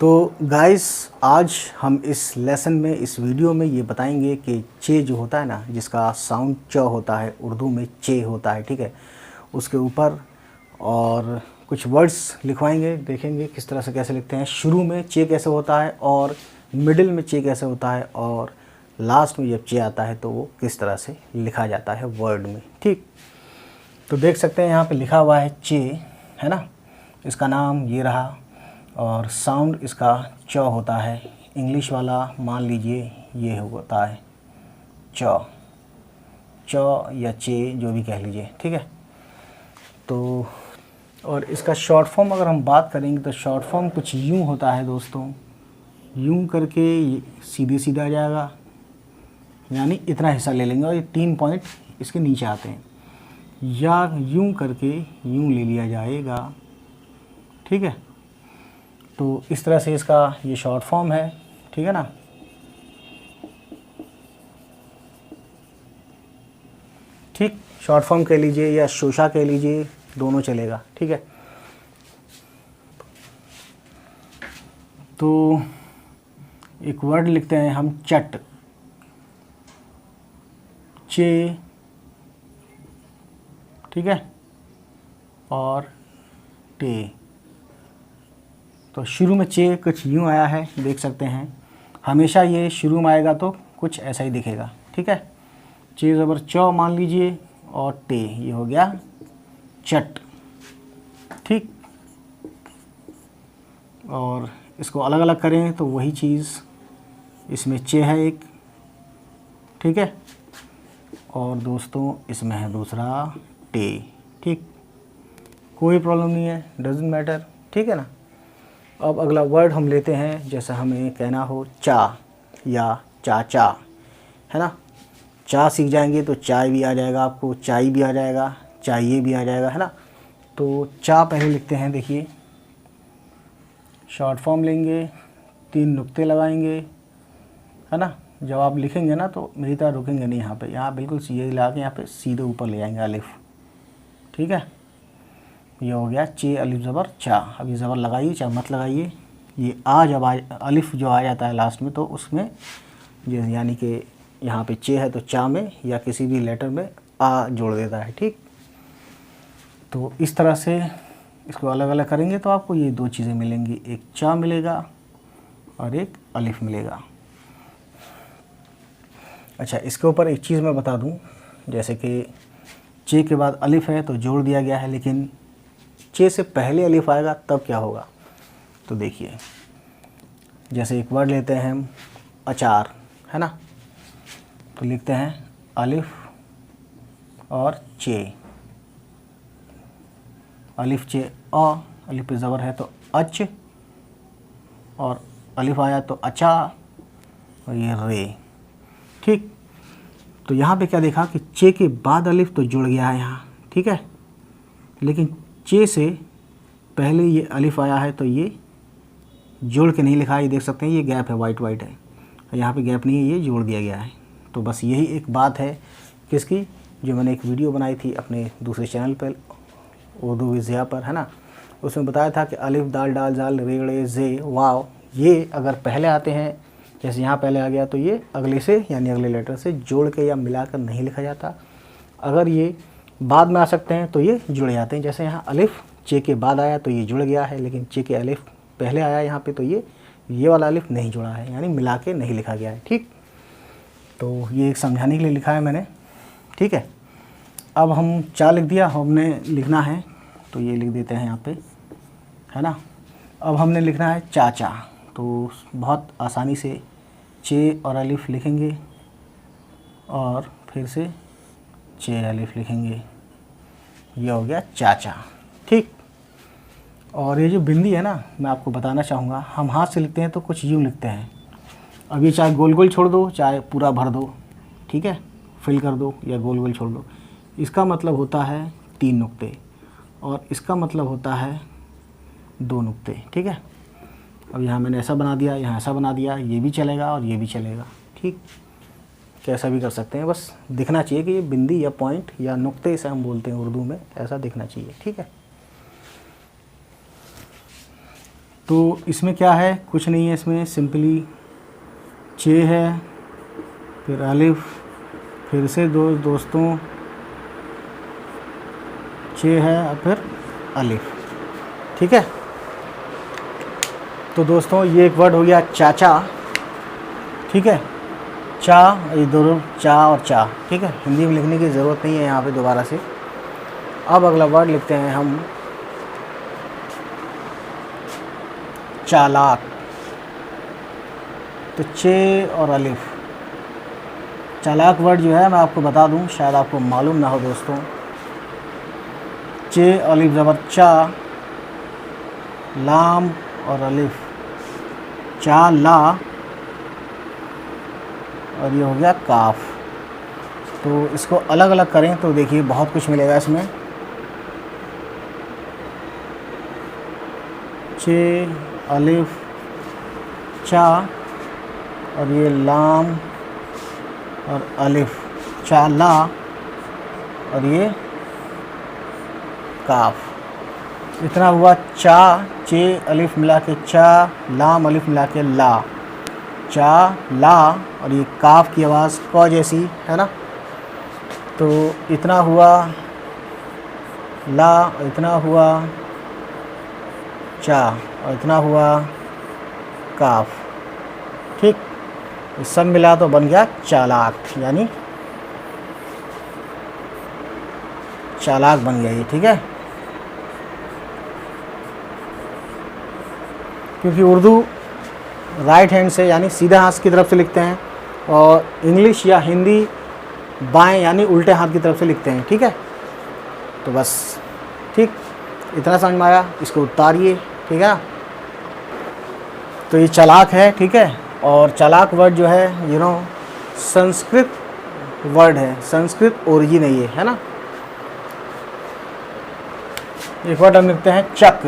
तो गाइस आज हम इस लेसन में इस वीडियो में ये बताएंगे कि चे जो होता है ना, जिसका साउंड च होता है, उर्दू में चे होता है, ठीक है, उसके ऊपर और कुछ वर्ड्स लिखवाएंगे, देखेंगे किस तरह से कैसे लिखते हैं। शुरू में चे कैसे होता है और मिडिल में चे कैसे होता है और लास्ट में जब चे आता है तो वो किस तरह से लिखा जाता है वर्ड में, ठीक। तो देख सकते हैं यहाँ पे लिखा हुआ है चे, है ना, इसका नाम ये रहा और साउंड इसका च होता है। इंग्लिश वाला मान लीजिए ये होता है च, च या चे जो भी कह लीजिए, ठीक है। तो और इसका शॉर्ट फॉर्म अगर हम बात करेंगे तो शॉर्ट फॉर्म कुछ यूँ होता है दोस्तों, यूँ करके सीधे सीधा आ जाएगा, यानी इतना हिस्सा ले लेंगे और ये 3 पॉइंट इसके नीचे आते हैं, या यूँ करके यूँ ले लिया जाएगा, ठीक है। तो इस तरह से इसका ये शॉर्ट फॉर्म है, ठीक है ना। ठीक, शॉर्ट फॉर्म कह लीजिए या शोशा कह लीजिए, दोनों चलेगा, ठीक है। तो एक वर्ड लिखते हैं हम चट, चे, ठीक है, और टे। तो शुरू में चे कुछ यूँ आया है, देख सकते हैं, हमेशा ये शुरू में आएगा तो कुछ ऐसा ही दिखेगा, ठीक है। चे ज़बर चौ मान लीजिए और टे, ये हो गया चट, ठीक। और इसको अलग अलग करें तो वही चीज़, इसमें चे है एक, ठीक है, और दोस्तों इसमें है दूसरा टे, ठीक। कोई प्रॉब्लम नहीं है, डजंट मैटर, ठीक है ना। अब अगला वर्ड हम लेते हैं, जैसा हमें कहना हो चा या चाचा, है ना। चा सीख जाएंगे तो चाय भी आ जाएगा आपको, चाय भी आ जाएगा, चाहिए भी आ जाएगा, है ना। तो चा पहले लिखते हैं, देखिए शॉर्ट फॉर्म लेंगे, 3 नुक्ते लगाएंगे, है ना। जब आप लिखेंगे ना तो मेरी तरह रुकेंगे नहीं, यहाँ पे, यहाँ बिल्कुल सीधे लगा के यहाँ पे सीधे ऊपर ले जाएंगे अलिफ, ठीक है। ये हो गया चे अलिफ ज़बर चा। अब ये ज़बर लगाइए, चा मत लगाइए। ये आ जब अलिफ जो आ जाता है लास्ट में तो उसमें यानी कि यहाँ पे चे है तो चा में या किसी भी लेटर में आ जोड़ देता है, ठीक। तो इस तरह से इसको अलग अलग करेंगे तो आपको ये 2 चीज़ें मिलेंगी, एक चा मिलेगा और एक अलिफ मिलेगा। अच्छा, इसके ऊपर एक चीज़ मैं बता दूं, जैसे कि चे के बाद अलिफ है तो जोड़ दिया गया है, लेकिन चे से पहले अलिफ आएगा तब क्या होगा। तो देखिए, जैसे एक वर्ड लेते हैं हम अचार, है ना। तो लिखते हैं अलिफ और चे, अलिफ चे अ, अलिफ पे ज़बर है तो अच, और अलिफ आया तो अचा, और ये रे, ठीक। तो यहाँ पे क्या देखा कि चे के बाद अलिफ तो जुड़ गया है यहाँ, ठीक है, लेकिन चे से पहले ये अलिफ आया है तो ये जोड़ के नहीं लिखा है, ये देख सकते हैं, ये गैप है, वाइट वाइट है, यहाँ पे गैप नहीं है, ये जोड़ दिया गया है। तो बस यही एक बात है किसकी, जो मैंने एक वीडियो बनाई थी अपने दूसरे चैनल पर उर्दू विज़िया पर, है ना। उसमें बताया था कि अलिफ दाल डाल जाल रेड़े जे वाव, ये अगर पहले आते हैं, जैसे यहाँ पहले आ गया, तो ये अगले से यानी अगले लेटर से जोड़ के या मिलाकर नहीं लिखा जाता। अगर ये बाद में आ सकते हैं तो ये जुड़ जाते हैं, जैसे यहाँ अलिफ चे के बाद आया तो ये जुड़ गया है, लेकिन चे के अलिफ पहले आया यहाँ पे तो ये वाला अलिफ नहीं जुड़ा है, यानी मिला के नहीं लिखा गया है, ठीक। तो ये एक समझाने के लिए लिखा है मैंने, ठीक है। अब हम चा लिख दिया, हमने लिखना है तो ये लिख देते हैं यहाँ पे, है ना। अब हमने लिखना है चाचा, तो बहुत आसानी से चे और अलिफ लिखेंगे और फिर से चे अलिफ लिखेंगे, ये हो गया चाचा, ठीक। और ये जो बिंदी है ना, मैं आपको बताना चाहूँगा, हम हाथ से लिखते हैं तो कुछ यूँ लिखते हैं। अब ये चाहे गोल गोल छोड़ दो चाहे पूरा भर दो, ठीक है, फिल कर दो या गोल गोल छोड़ दो, इसका मतलब होता है 3 नुक्ते और इसका मतलब होता है 2 नुक्ते, ठीक है। अब यहाँ मैंने ऐसा बना दिया, यहाँ ऐसा बना दिया, ये भी चलेगा और ये भी चलेगा, ठीक। कैसा भी कर सकते हैं, बस दिखना चाहिए कि ये बिंदी या पॉइंट या नुक्ते इसे हम बोलते हैं उर्दू में, ऐसा दिखना चाहिए, ठीक है। तो इसमें क्या है, कुछ नहीं है इसमें, सिंपली चे है, फिर अलिफ, फिर से दोस्तों चे है और फिर अलिफ। ठीक है, तो दोस्तों ये एक वर्ड हो गया चाचा। ठीक है, चा, ये दोनों चा और चा। ठीक है, हिंदी में लिखने की ज़रूरत नहीं है यहाँ पे दोबारा से। अब अगला वर्ड लिखते हैं हम चालाक। तो चे और अलिफ। चालाक वर्ड जो है मैं आपको बता दूं, शायद आपको मालूम ना हो दोस्तों। चे अलिफ ज़बर चा, लाम और अलिफ चा ला, और ये हो गया काफ। तो इसको अलग अलग करें तो देखिए बहुत कुछ मिलेगा इसमें। चे अलिफ चा, और ये लाम और अलिफ चा ला, और ये काफ। इतना हुआ चा, चे अलिफ मिला के चा, लाम अलिफ मिला के ला, चा ला, और ये काफ की आवाज़ क जैसी है ना। तो इतना हुआ ला, इतना हुआ चा, और इतना हुआ काफ। ठीक, ये सब मिला तो बन गया चालाक, यानी चालाक बन गया ये। ठीक है, क्योंकि उर्दू राइट हैंड से यानी सीधा हाथ की तरफ से लिखते हैं, और इंग्लिश या हिंदी बाएं यानी उल्टे हाथ की तरफ से लिखते हैं। ठीक है, तो बस ठीक, इतना समझ में आया, इसको उतारिए। ठीक है, तो ये चालाक है। ठीक है, और चालाक वर्ड जो है संस्कृत वर्ड है, संस्कृत ओरिजिन है ये, है ना। एक वर्ड हम लिखते हैं चक।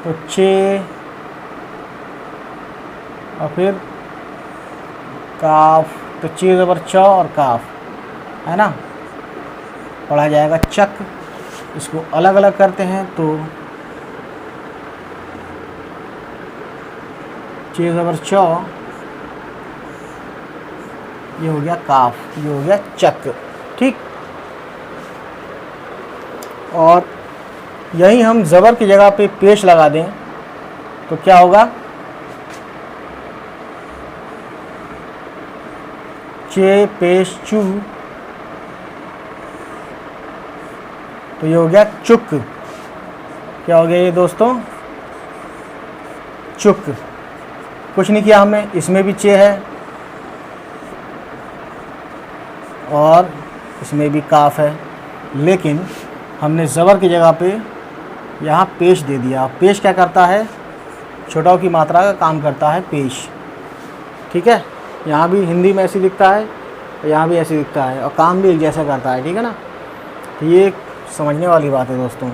तो चे और फिर काफ, तो चे ज़बर च और काफ, है ना, पढ़ा जाएगा चक। इसको अलग अलग करते हैं तो चे ज़बर च, ये हो गया काफ, ये हो गया चक। ठीक, और यही हम ज़बर की जगह पे पेश लगा दें तो क्या होगा, चे पेश चू, तो ये हो गया चुक। क्या हो गया ये दोस्तों, चुक। कुछ नहीं किया हमने, इसमें भी चे है और इसमें भी काफ है, लेकिन हमने ज़बर की जगह पे यहाँ पेश दे दिया। पेश क्या करता है, छोटाओं की मात्रा का काम करता है पेश। ठीक है, यहाँ भी हिंदी में ऐसे दिखता है, यहाँ भी ऐसे दिखता है, और काम भी एक जैसा करता है। ठीक है ना, तो ये समझने वाली बात है दोस्तों।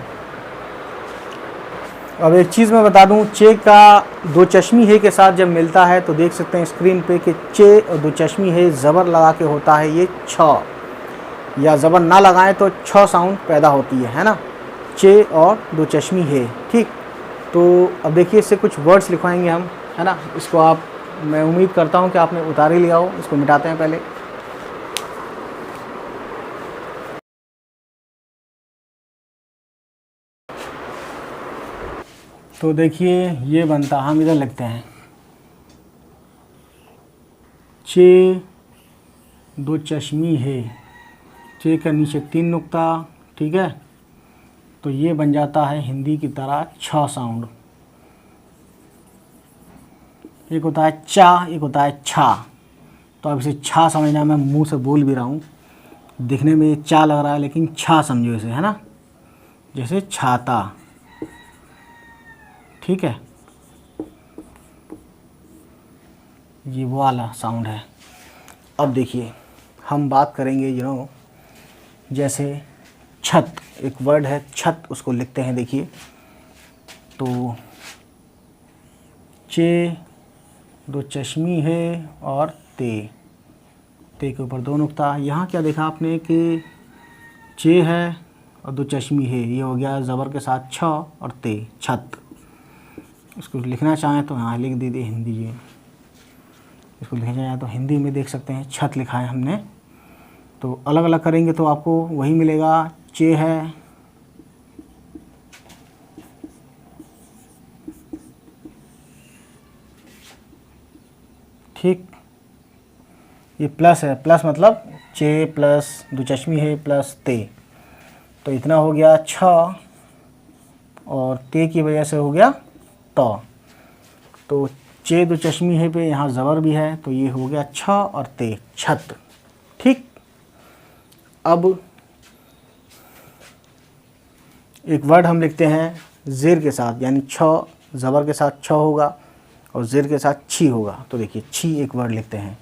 अब एक चीज़ मैं बता दूं, चे का दो चश्मी है के साथ जब मिलता है तो देख सकते हैं स्क्रीन पे कि चे और दो चश्मी है ज़बर लगा के होता है ये छ, या ज़बर ना लगाएं तो छ साउंड पैदा होती है ना, चे और दो चश्मी है। ठीक, तो अब देखिए इससे कुछ वर्ड्स लिखवाएंगे हम, है ना। इसको आप, मैं उम्मीद करता हूँ कि आपने उतार ही लिया हो। इसको मिटाते हैं पहले। तो देखिए ये बनता, हम इधर लिखते हैं चे दो चश्मी है, चे का नीचे 3 नुक्ता। ठीक है, तो ये बन जाता है हिंदी की तरह छ साउंड। एक होता है चा, एक होता है छा। तो अब इसे छा समझना, मैं मुंह से बोल भी रहा हूँ, दिखने में ये चा लग रहा है लेकिन छा समझो इसे, है ना, जैसे छाता। ठीक है, ये वो वाला साउंड है। अब देखिए हम बात करेंगे जैसे छत, एक वर्ड है छत, उसको लिखते हैं। देखिए तो चे दो चश्मी है और ते के ऊपर 2 नुक्ता। यहाँ क्या देखा आपने कि चे है और 2 चश्मी है, ये हो गया ज़बर के साथ छ और ते, छत। इसको लिखना चाहें तो यहाँ लिख दीजिए हिंदी जी। इसको लिखना चाहें तो हिंदी में देख सकते हैं, छत लिखा है हमने। तो अलग अलग करेंगे तो आपको वही मिलेगा, चे है, ठीक। ये प्लस है, प्लस मतलब चे प्लस दो चश्मी है प्लस ते, तो इतना हो गया छ, और ते की वजह से हो गया त। तो चे दो चश्मी है पे यहाँ ज़बर भी है, तो ये हो गया छ और ते, छत, ठीक। अब एक वर्ड हम लिखते हैं ज़ेर के साथ, यानी छ ज़बर के साथ छ होगा और ज़ेर के साथ छी होगा। तो देखिए छी एक वर्ड लिखते हैं,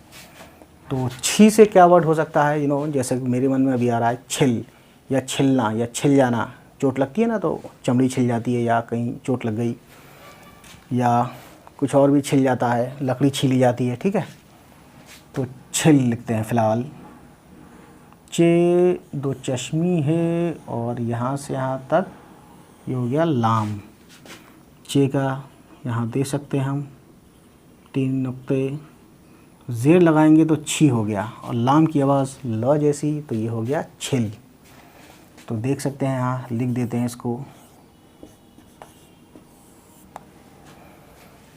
तो छी से क्या वर्ड हो सकता है, जैसे मेरे मन में अभी आ रहा है छिल या छिलना या छिल जाना। चोट लगती है ना तो चमड़ी छिल जाती है, या कहीं चोट लग गई, या कुछ और भी छिल जाता है, लकड़ी छीली जाती है, ठीक है। तो छिल लिखते हैं फ़िलहाल। चे दो चश्मी है और यहाँ से यहाँ तक ये हो गया लाम। चे का यहाँ दे सकते हैं हम 3 नुक्ते, ज़ेर लगाएंगे तो छी हो गया, और लाम की आवाज़ ल जैसी, तो ये हो गया छिल। तो देख सकते हैं यहाँ लिख देते हैं इसको,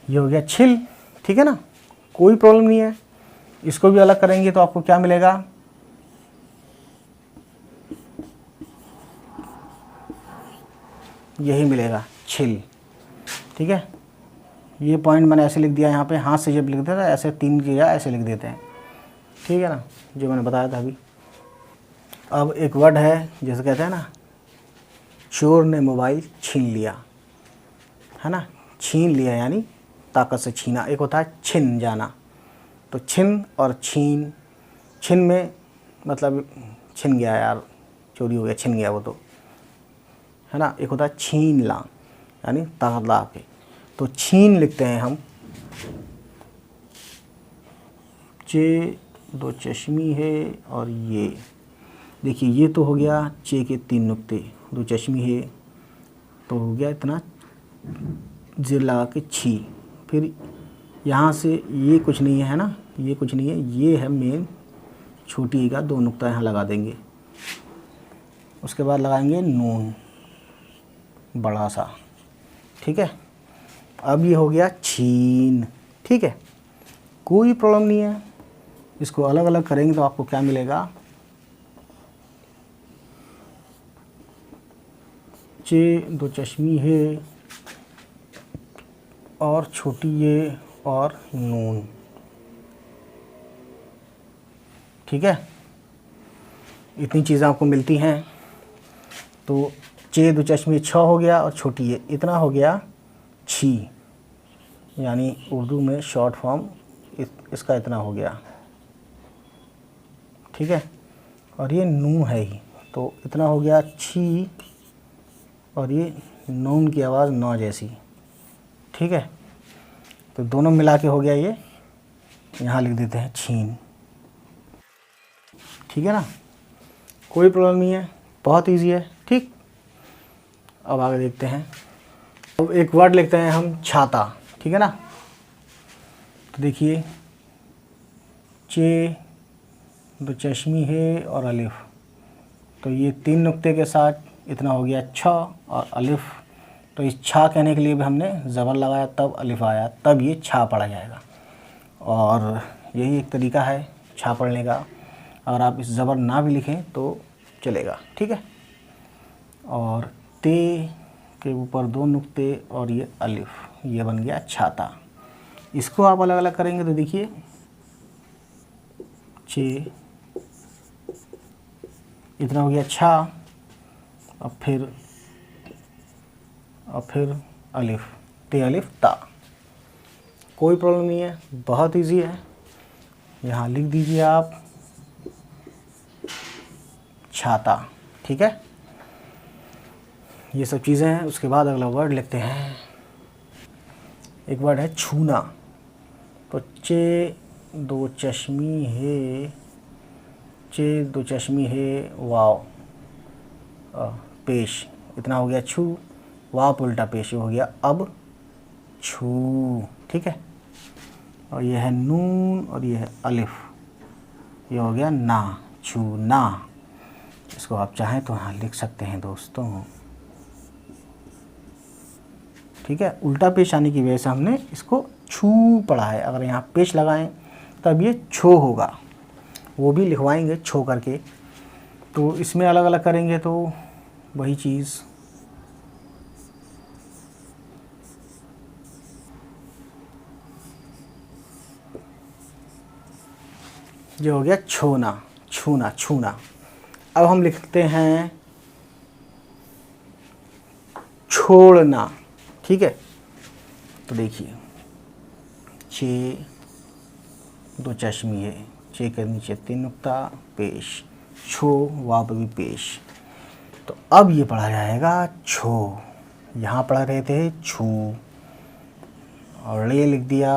ये हो गया छिल, ठीक है ना, कोई प्रॉब्लम नहीं है। इसको भी अलग करेंगे तो आपको क्या मिलेगा, यही मिलेगा छिल, ठीक है। ये पॉइंट मैंने ऐसे लिख दिया यहाँ पे, हाथ से जब लिख देता है ऐसे 3 की जगह ऐसे लिख देते हैं, ठीक है ना, जो मैंने बताया था अभी। अब एक वर्ड है जैसे कहते हैं ना, चोर ने मोबाइल छीन लिया, है ना, छीन लिया यानी ताकत से छीना। एक होता है छिन जाना, तो छिन और छीन, छिन में मतलब छिन गया यार, चोरी हो गया, छिन गया वो, तो है ना। एक होता है छीन ला यानी ताकत ला के, तो छीन लिखते हैं हम। चे दो चश्मी है और ये देखिए, ये तो हो गया चे के 3 नुक्ते, दो चश्मी है तो हो गया इतना, ज़ेर लगा के छी। फिर यहाँ से ये कुछ नहीं है ना, ये कुछ नहीं है, ये है मेन छोटी का 2 नुक्ता यहाँ लगा देंगे। उसके बाद लगाएंगे नून बड़ा सा, ठीक है। अब ये हो गया छीन, ठीक है, कोई प्रॉब्लम नहीं है। इसको अलग अलग करेंगे तो आपको क्या मिलेगा, चे दो चश्मी है और छोटी ये और नून, ठीक है। इतनी चीज़ें आपको मिलती हैं। तो चे दो चश्मी छ हो गया और छोटी ये इतना हो गया छी, यानी उर्दू में शॉर्ट फॉर्म इसका इतना हो गया, ठीक है। और ये नू है ही, तो इतना हो गया छी, और ये नून की आवाज़ नौ जैसी, ठीक है। तो दोनों मिला के हो गया ये, यहाँ लिख देते हैं छीन, ठीक है ना, कोई प्रॉब्लम नहीं है, बहुत इजी है, ठीक। अब आगे देखते हैं। अब एक वर्ड लिखते हैं हम छाता, ठीक है ना। तो देखिए चे दो चश्मी है और अलिफ, तो ये 3 नुक्ते के साथ इतना हो गया छ और अलिफ। तो इस छा कहने के लिए भी हमने ज़बर लगाया, तब अलिफ आया, तब ये छा पढ़ा जाएगा। और यही एक तरीका है छा पढ़ने का। अगर आप इस ज़बर ना भी लिखें तो चलेगा, ठीक है। और ते के ऊपर 2 नुक्ते और ये अलिफ, ये बन गया छाता। इसको आप अलग अलग करेंगे तो देखिए चे इतना हो गया छा, और फिर अलिफ, ते अलिफ ता, कोई प्रॉब्लम नहीं है, बहुत इजी है। यहाँ लिख दीजिए आप छाता, ठीक है। ये सब चीज़ें हैं। उसके बाद अगला वर्ड लिखते हैं, एक वर्ड है छूना। तो चे दो चश्मी है, चे दो चश्मी है वाव पेश, इतना हो गया छू, वाव उल्टा पेश हो गया अब, छू, ठीक है। और ये है नून और ये है अलिफ, ये हो गया ना, छूना। इसको आप चाहें तो हाँ लिख सकते हैं दोस्तों, ठीक है। उल्टा पेश आने की वजह से हमने इसको छू पढ़ा है। अगर यहाँ पेश लगाएं तब ये छो होगा, वो भी लिखवाएंगे छो करके। तो इसमें अलग अलग करेंगे तो वही चीज़। ये हो गया छोना, छूना, छूना। अब हम लिखते हैं छोड़ना, ठीक है। तो देखिए चे, दो चश्मी है, चे के नीचे 3 नुक्ता, पेश, छो, वाव पे भी पेश। तो अब ये पढ़ा जाएगा छो, यहाँ पढ़ा रहे थे छू, और ले लिख दिया,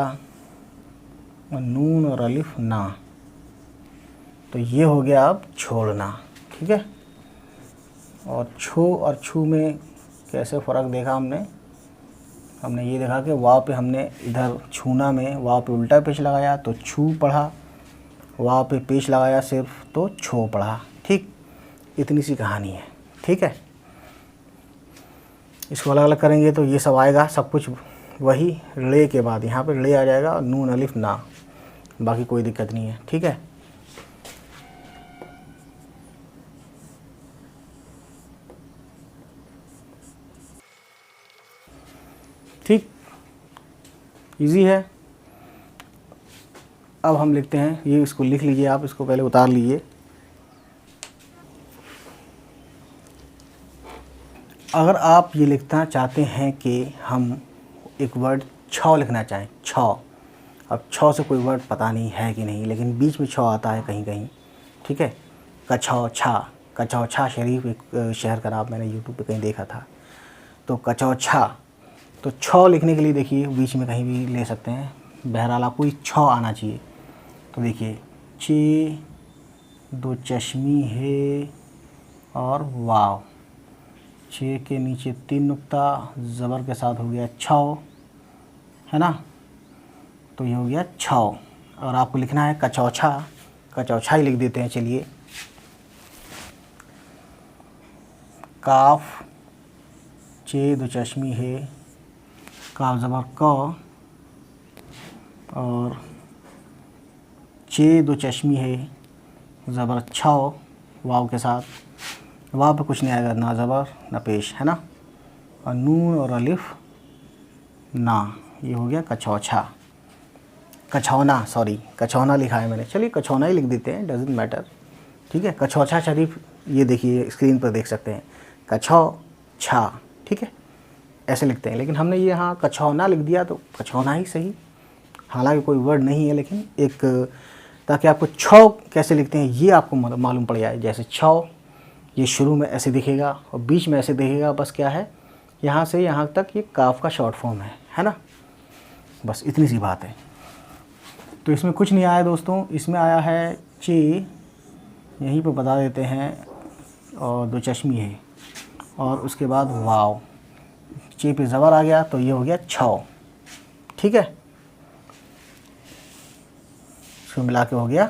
और नून और अलिफ ना। तो ये हो गया अब छोड़ना, ठीक है। और छो और छू में कैसे फ़र्क देखा हमने ये देखा कि वाव पे हमने इधर छूना में वाव पे उल्टा पेश लगाया तो छू पढ़ा, वाव पे पेश लगाया सिर्फ तो छो पढ़ा, ठीक। इतनी सी कहानी है, ठीक है। इसको अलग अलग करेंगे तो ये सब आएगा, सब कुछ वही। ले के बाद यहाँ पे ले आ जाएगा और नून अलिफ ना, बाकी कोई दिक्कत नहीं है, ठीक है। ठीक, इजी है। अब हम लिखते हैं, ये इसको लिख लीजिए आप, इसको पहले उतार लीजिए। अगर आप ये लिखना चाहते हैं कि हम एक वर्ड छौ लिखना चाहें, छौ, अब छौ से कोई वर्ड पता नहीं है कि नहीं, लेकिन बीच में छौ आता है कहीं कहीं, ठीक है। कछौ छा, कछौ छा शरीफ एक शहर का नाम मैंने यूट्यूब पे कहीं देखा था। तो कछौ छा, तो छौ लिखने के लिए देखिए बीच में कहीं भी ले सकते हैं, बहरहाल आपको छौ आना चाहिए। तो देखिए चे, दो चश्मी है और वाव, चे के नीचे 3 नुक्ता, ज़बर के साथ हो गया छौ, है ना। तो ये हो गया छौ। और आपको लिखना है कचौछा, कचौछा ही लिख देते हैं, चलिए। काफ, चे, दो चश्मी है, काफ ज़बर क, और चे, दो चश्मी है, ज़बर छौ, वाव के साथ, वाव पे कुछ नहीं आएगा, ना ज़बर ना पेश, है ना। और नून और अलिफ ना, ये हो गया कछौछा, कछौना, सॉरी कछौना लिखा है मैंने, चलिए कछौना ही लिख देते हैं, डजेंट मैटर, ठीक है। कछौछा शरीफ, ये देखिए स्क्रीन पर देख सकते हैं, कछौ छा, ठीक है, ऐसे लिखते हैं। लेकिन हमने ये यहाँ कछौना लिख दिया तो कछौना ही सही, हालांकि कोई वर्ड नहीं है, लेकिन एक ताकि आपको छौ कैसे लिखते हैं ये आपको मालूम पड़ जाए। जैसे छौ, ये शुरू में ऐसे दिखेगा और बीच में ऐसे दिखेगा, बस क्या है, यहाँ से यहाँ तक ये काफ का शॉर्ट फॉर्म है ना। बस इतनी सी बात है। तो इसमें कुछ नहीं आया दोस्तों, इसमें आया है चे, यहीं पे बता देते हैं, और दो चश्मी है, और उसके बाद वाव, चे पे ज़बर आ गया तो ये हो गया छौ, ठीक है। इसको मिला के हो गया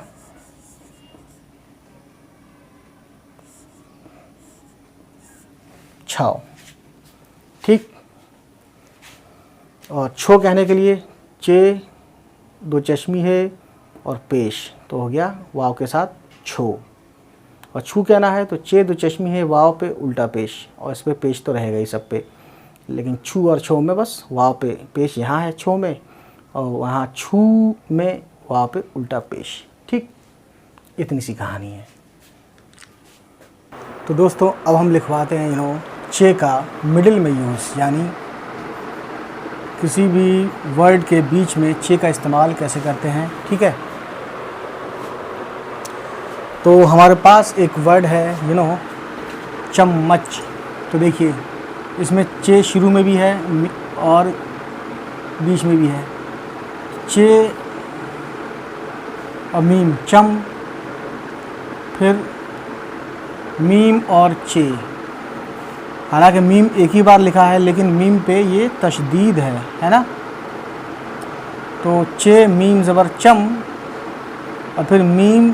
छौ, ठीक। और छो कहने के लिए चे, दो चश्मी है और पेश, तो हो गया वाव के साथ छो। और छू कहना है तो चे, दो चश्मी है, वाव पे उल्टा पेश, और इस पे पेश तो रहेगा ही सब पे, लेकिन छू और छो में बस वाव पे पेश यहाँ है छो में, और वहाँ छू में वाव पे उल्टा पेश, ठीक। इतनी सी कहानी है। तो दोस्तों अब हम लिखवाते हैं चे का मिडिल में यूज़, यानी किसी भी वर्ड के बीच में चे का इस्तेमाल कैसे करते हैं, ठीक है। तो हमारे पास एक वर्ड है चम्मच। तो देखिए इसमें चे शुरू में भी है और बीच में भी है, चे और मीम, चम, फिर मीम और चे। हालांकि मीम एक ही बार लिखा है, लेकिन मीम पे ये तशदीद है ना, तो चे मीम ज़बर चम और फिर मीम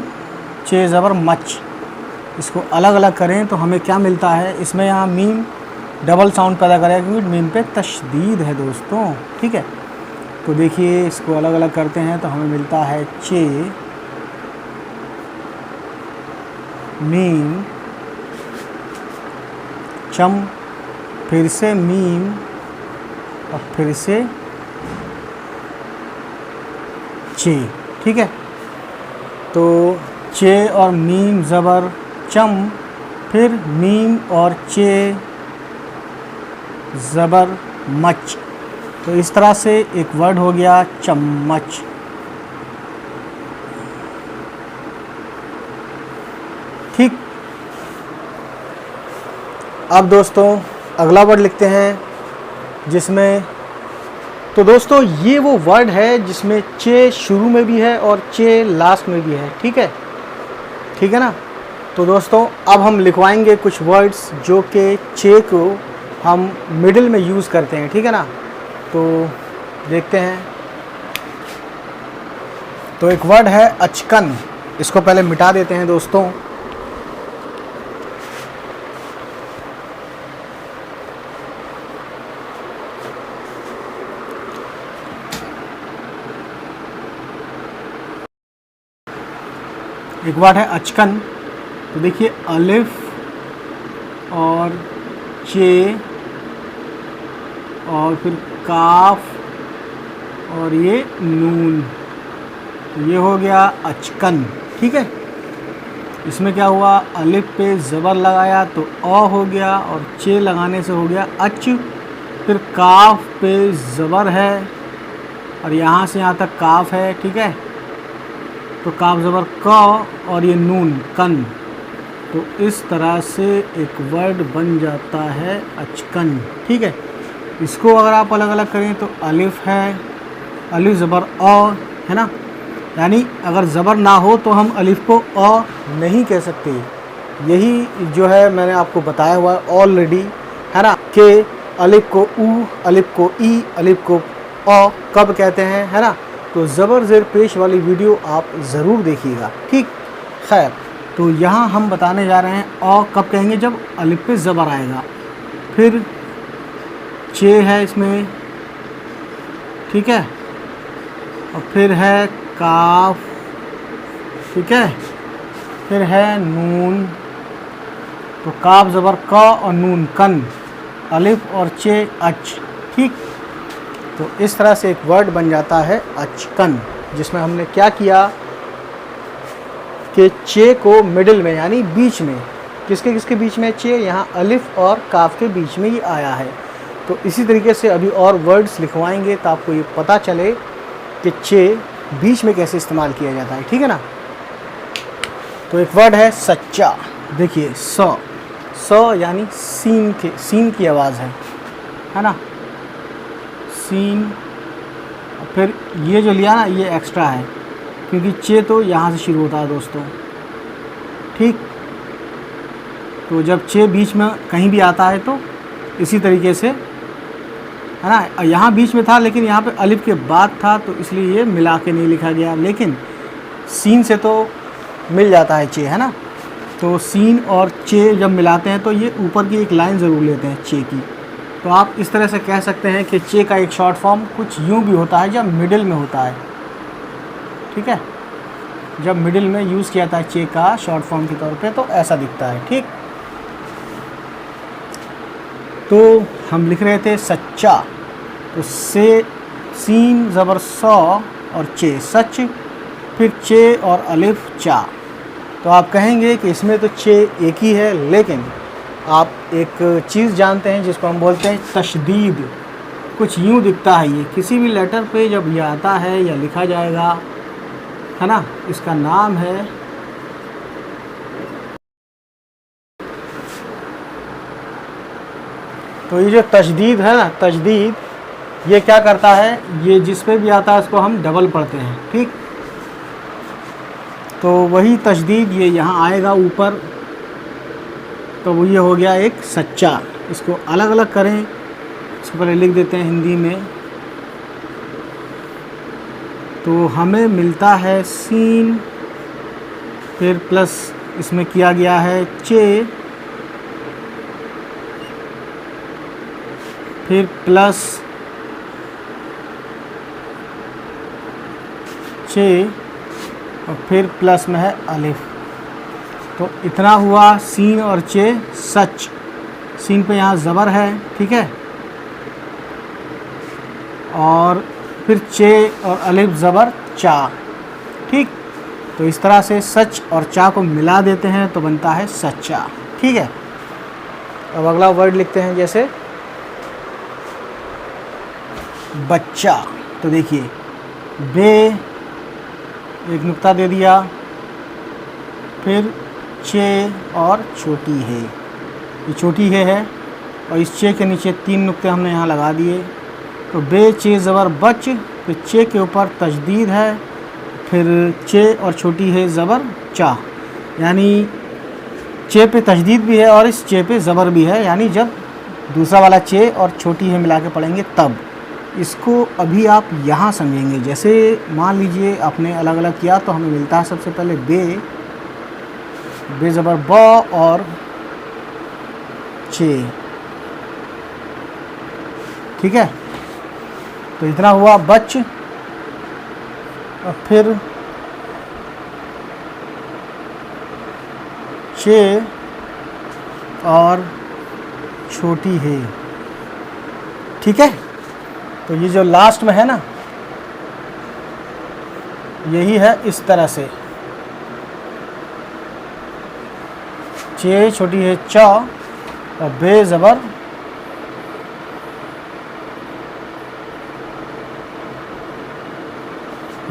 चे ज़बर मच, इसको अलग अलग करें तो हमें क्या मिलता है, इसमें यहाँ मीम डबल साउंड पैदा करेगा क्योंकि मीम पे तशदीद है दोस्तों, ठीक है। तो देखिए इसको अलग अलग करते हैं तो हमें मिलता है चे मीम चम, फिर से मीम और फिर से चे, ठीक है। तो चे और मीम ज़बर चम, फिर मीम और चे ज़बर मच, तो इस तरह से एक वर्ड हो गया चम्मच। ठीक। अब दोस्तों अगला वर्ड लिखते हैं जिसमें, तो दोस्तों ये वो वर्ड है जिसमें चे शुरू में भी है और चे लास्ट में भी है, ठीक है, ठीक है ना। तो दोस्तों अब हम लिखवाएंगे कुछ वर्ड्स जो कि चे को हम मिडिल में यूज़ करते हैं, ठीक है ना। तो देखते हैं। तो एक वर्ड है अचकन, इसको पहले मिटा देते हैं दोस्तों। एक वर्ड है अचकन, तो देखिए अलिफ और चे और फिर काफ और ये नून, तो ये हो गया अचकन, ठीक है। इसमें क्या हुआ, अलिफ पे ज़बर लगाया तो अ हो गया और चे लगाने से हो गया अच, फिर काफ पे ज़बर है और यहाँ से यहाँ तक काफ है, ठीक है, तो काफ ज़बर क और ये नून कन, तो इस तरह से एक वर्ड बन जाता है अचकन, ठीक है। इसको अगर आप अलग अलग करें तो अलिफ है, अलिफ ज़बर अ है ना, यानी अगर ज़बर ना हो तो हम अलिफ को अ नहीं कह सकते। यही जो है मैंने आपको बताया हुआ है ऑलरेडी, है ना, कि अलिफ को ऊ, अलिफ को ई, अलिफ को अ कब कहते हैं, है ना। तो ज़बर ज़ेर पेश वाली वीडियो आप ज़रूर देखिएगा, ठीक। खैर, तो यहाँ हम बताने जा रहे हैं अ कब कहेंगे, जब अलिफ पे ज़बर आएगा। फिर चे है इसमें, ठीक है, और फिर है काफ, ठीक है, फिर है नून, तो काफ ज़बर क और नून कन, अलिफ और चे अच, ठीक। तो इस तरह से एक वर्ड बन जाता है अचकन, जिसमें हमने क्या किया कि चे को मिडिल में यानी बीच में, किसके किसके बीच में, चे यहाँ अलिफ और काफ के बीच में ही आया है। तो इसी तरीके से अभी और वर्ड्स लिखवाएंगे तो आपको ये पता चले कि चे बीच में कैसे इस्तेमाल किया जाता है, ठीक है ना। तो एक वर्ड है सच्चा, देखिए स यानी सीन की आवाज़ है ना, सीन, फिर ये जो लिया ना ये एक्स्ट्रा है क्योंकि चे तो यहाँ से शुरू होता है दोस्तों, ठीक। तो जब चे बीच में कहीं भी आता है तो इसी तरीके से, है ना, यहाँ बीच में था लेकिन यहाँ पे अलिफ के बाद था तो इसलिए ये मिला के नहीं लिखा गया, लेकिन सीन से तो मिल जाता है चे, है ना। तो सीन और चे जब मिलाते हैं तो ये ऊपर की एक लाइन ज़रूर लेते हैं चे की। तो आप इस तरह से कह सकते हैं कि चे का एक शॉर्ट फॉर्म कुछ यूँ भी होता है जब मिडिल में होता है, ठीक है, जब मिडिल में यूज़ किया जाता है चे का शॉर्ट फॉर्म के तौर पे तो ऐसा दिखता है, ठीक। तो हम लिख रहे थे सच्चा, तो से सीन ज़बर सौ और चे सच, फिर चे और अलिफ चा। तो आप कहेंगे कि इसमें तो चे एक ही है, लेकिन आप एक चीज़ जानते हैं जिसको हम बोलते हैं तशदीद। कुछ यूँ दिखता है, ये किसी भी लेटर पे जब ये आता है या लिखा जाएगा, है ना, इसका नाम है तो ये जो तशदीद है ना, तशदीद ये क्या करता है, ये जिस पे भी आता है उसको हम डबल पढ़ते हैं, ठीक। तो वही तशदीद ये यहाँ आएगा ऊपर, तो वो ये हो गया एक सच्चा। इसको अलग अलग करें, इसको पहले लिख देते हैं हिंदी में, तो हमें मिलता है सीन, फिर प्लस इसमें किया गया है चे, फिर प्लस चे और फिर प्लस में है अलिफ। तो इतना हुआ सीन और चे सच। सीन पे यहाँ ज़बर है, ठीक है, और फिर चे और अलिफ ज़बर चा, ठीक। तो इस तरह से सच और चा को मिला देते हैं तो बनता है सच्चा, ठीक है। अब अगला वर्ड लिखते हैं, जैसे बच्चा। तो देखिए बे एक नुक्ता दे दिया, फिर चे और छोटी है, ये छोटी है और इस चे के नीचे 3 नुक्ते हमने यहाँ लगा दिए। तो बे चे ज़बर बच, फिर चे के ऊपर तजदीद है, फिर चे और छोटी है ज़बर चा, यानी चे पे तजदीद भी है और इस चे पे ज़बर भी है, यानी जब दूसरा वाला चे और छोटी है मिला के पढ़ेंगे तब। इसको अभी आप यहाँ समझेंगे। जैसे मान लीजिए आपने अलग अलग किया तो हमें मिलता है सबसे पहले बे ज़बर ब और चे, ठीक है। तो इतना हुआ बच, और फिर चे और छोटी है, ठीक है। तो ये जो लास्ट में है ना, यही है इस तरह से, चे छोटी है चा और बे ज़बर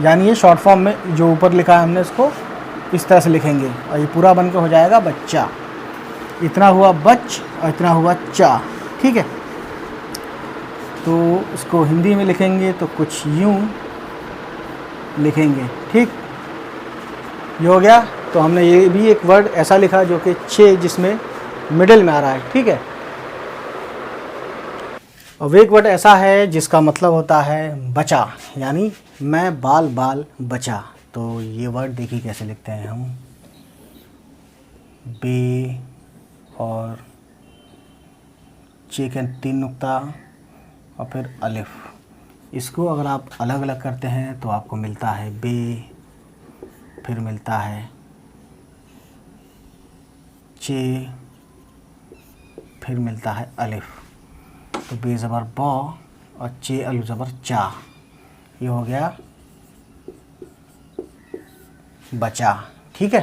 यानी ये शॉर्ट फॉर्म में जो ऊपर लिखा है हमने इसको इस तरह से लिखेंगे और ये पूरा बनकर हो जाएगा बच्चा। इतना हुआ बच और इतना हुआ चा, ठीक है। तो इसको हिंदी में लिखेंगे तो कुछ यूँ लिखेंगे, ठीक। ये हो गया। तो हमने ये भी एक वर्ड ऐसा लिखा जो कि छे जिसमें मिडिल में आ रहा है, ठीक है। और एक वर्ड ऐसा है जिसका मतलब होता है बचा, यानी मैं बाल बाल बचा। तो ये वर्ड देखिए कैसे लिखते हैं हम, बे और चे के 3 नुक्ता और फिर अलिफ। इसको अगर आप अलग अलग करते हैं तो आपको मिलता है बे, फिर मिलता है चे, फिर मिलता है अलिफ। तो बे ज़बर ब और चे अलिफ ज़बर चा, ये हो गया बचा, ठीक है।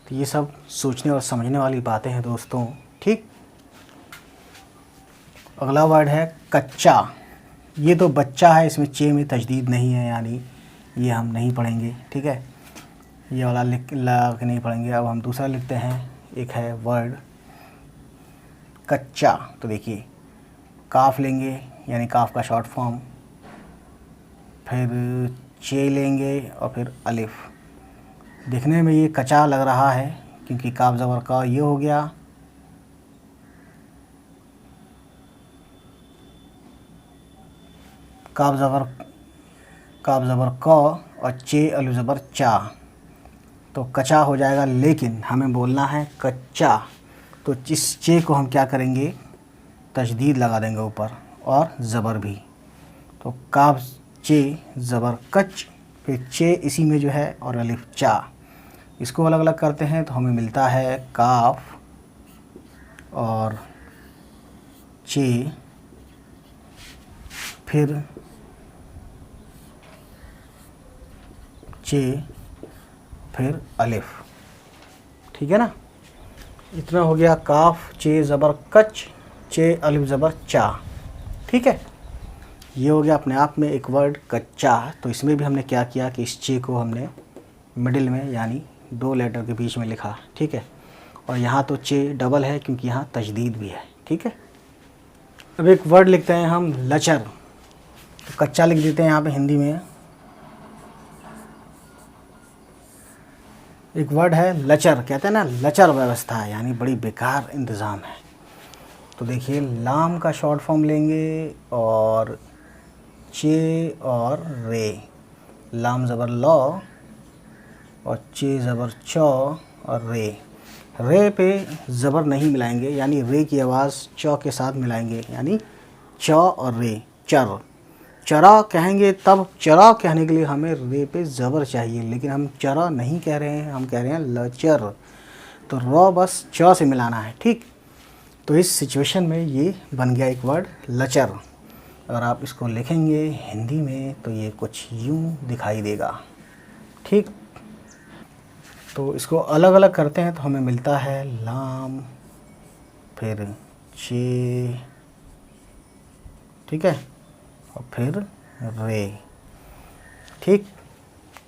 तो ये सब सोचने और समझने वाली बातें हैं दोस्तों, ठीक। अगला वर्ड है कच्चा। ये तो बच्चा है, इसमें चे में तजदीद नहीं है, यानी ये हम नहीं पढ़ेंगे, ठीक है। ये वाला लिख ला के नहीं पढ़ेंगे। अब हम दूसरा लिखते हैं, एक है वर्ड कच्चा। तो देखिए काफ लेंगे यानी काफ का शॉर्ट फॉर्म, फिर चे लेंगे और फिर अलिफ। देखने में ये कच्चा लग रहा है क्योंकि काफ ज़बर का ये हो गया, काफ ज़बर क और चे अलिफ ज़बर चा, तो कच्चा हो जाएगा। लेकिन हमें बोलना है कच्चा, तो इस चे को हम क्या करेंगे, तशदीद लगा देंगे ऊपर और ज़बर भी। तो काफ चे ज़बर कच, फिर चे इसी में जो है और अलिफ चा। इसको अलग अलग करते हैं तो हमें मिलता है काफ और चे, फिर चे, फिर अलिफ, ठीक है ना। इतना हो गया काफ चे ज़बर कच, चे अलिफ ज़बर चा, ठीक है। ये हो गया अपने आप में एक वर्ड कच्चा। तो इसमें भी हमने क्या किया कि इस चे को हमने मिडिल में यानी 2 लेटर के बीच में लिखा, ठीक है। और यहाँ तो चे डबल है क्योंकि यहाँ तजदीद भी है, ठीक है। अब एक वर्ड लिखते हैं हम लचर। तो कच्चा लिख देते हैं यहाँ पे हिंदी में। एक वर्ड है लचर, कहते हैं ना लचर व्यवस्था, यानी बड़ी बेकार इंतज़ाम है। तो देखिए लाम का शॉर्ट फॉर्म लेंगे और चे और रे, लाम ज़बर लौ और चे ज़बर चौ और रे। रे पे ज़बर नहीं मिलाएंगे, यानी रे की आवाज़ चौ के साथ मिलाएंगे, यानी चौ और रे, चर। चरा कहेंगे तब, चरा कहने के लिए हमें रे पे ज़बर चाहिए, लेकिन हम चरा नहीं कह रहे हैं, हम कह रहे हैं लचर। तो रॉ बस चौ से मिलाना है, ठीक। तो इस सिचुएशन में ये बन गया एक वर्ड लचर। अगर आप इसको लिखेंगे हिंदी में तो ये कुछ यूँ दिखाई देगा, ठीक। तो इसको अलग अलग करते हैं तो हमें मिलता है लाम, फिर चे, ठीक है, और फिर रे, ठीक।